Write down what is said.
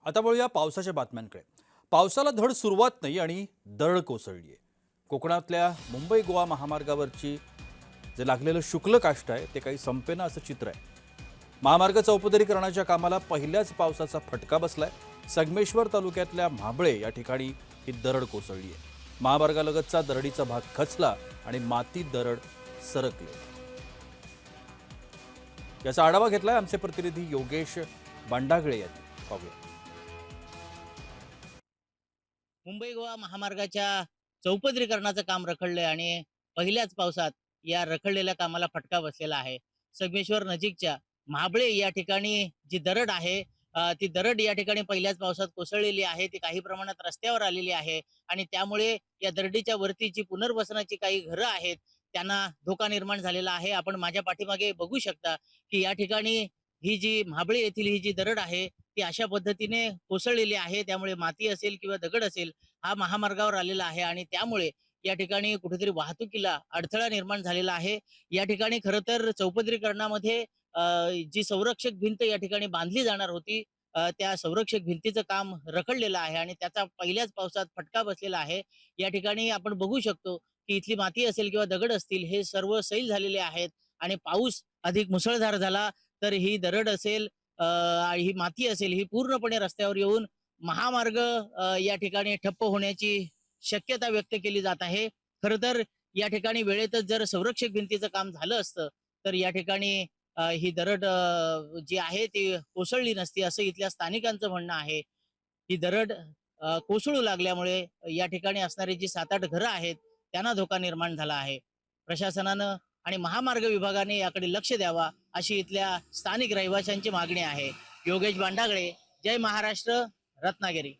आता वळूया पावसाच्या बातम्यांकडे। पावसाला धड सुरुवात नाही आणि दरड कोसळली आहे। कोकणातल्या मुंबई गोवा महामार्गावरची जे लागलेलं शुक्ल काष्ट आहे ते काही संपेना असं चित्र आहे। महामार्ग चौपदरीकरणाच्या कामाला पहिल्याच पावसाचा फटका बसलाय। संगमेश्वर तालुक्यातल्या म्हाबळे या ठिकाणी ही दरड कोसळली आहे। महामार्गालगतचा दरडीचा भाग खचला आणि माती दरड सरकली। याचा आढावा घेतलाय आमचे प्रतिनिधी योगेश बांडागळे यांनी। पाहूया। मुंबई गोवा महामार्गाच्या चौपदरीकरणाचं काम रखडलंय आणि पहिल्याच पावसात या रखडलेल्या कामाला फटका बसलेला आहे। संगमेश्वर नजीकच्या म्हाबळे या ठिकाणी जी दरड आहे, ती दरड या ठिकाणी पहिल्याच पावसात कोसळलेली आहे। ती काही प्रमाणात रस्त्यावर आलेली आहे आणि त्यामुळे या दरडीच्या वरती जी पुनर्वसनाची काही घरं आहेत त्यांना धोका निर्माण झालेला आहे। आपण माझ्या पाठीमागे बघू शकता की या ठिकाणी ही जी म्हाबळे येथील ही जी दरड आहे ती अशा पद्धतीने कोसळलेली आहे। त्यामुळे माती असेल किंवा दगड असेल हा महामार्गावर आलेला आहे आणि त्यामुळे या ठिकाणी कुठेतरी वाहतुकीला अडथळा निर्माण झालेला आहे। या ठिकाणी खरं तर चौपदरीकरणामध्ये जी संरक्षक भिंत या ठिकाणी बांधली जाणार होती, त्या संरक्षक भिंतीचं काम रखडलेलं आहे आणि त्याचा पहिल्याच पावसात फटका बसलेला आहे। या ठिकाणी आपण बघू शकतो की इथली माती असेल किंवा दगड असतील हे सर्व सैल झालेले आहेत आणि पाऊस अधिक मुसळधार झाला तर ही दरड असेल, ही माती असेल ही पूर्णपणे रस्त्यावर येऊन महामार्ग या ठिकाणी ठप्प होण्याची शक्यता व्यक्त केली जात आहे। खरं तर या ठिकाणी वेळेतच जर संरक्षक भिंतीचं काम झालं असतं तर या ठिकाणी ही दरड जी आहे ती कोसळली नसती असं इथल्या स्थानिकांचं म्हणणं आहे। ही दरड कोसळू लागल्यामुळे या ठिकाणी असणारी जी 7-8 घरं आहेत त्यांना धोका निर्माण झाला आहे। प्रशासनानं आणि महामार्ग विभागाने याकडे लक्ष द्यावा अशी इथल्या स्थानिक रहिवाशांची मागणी आहे। योगेश बांडागळे, जय महाराष्ट्र, रत्नागिरी।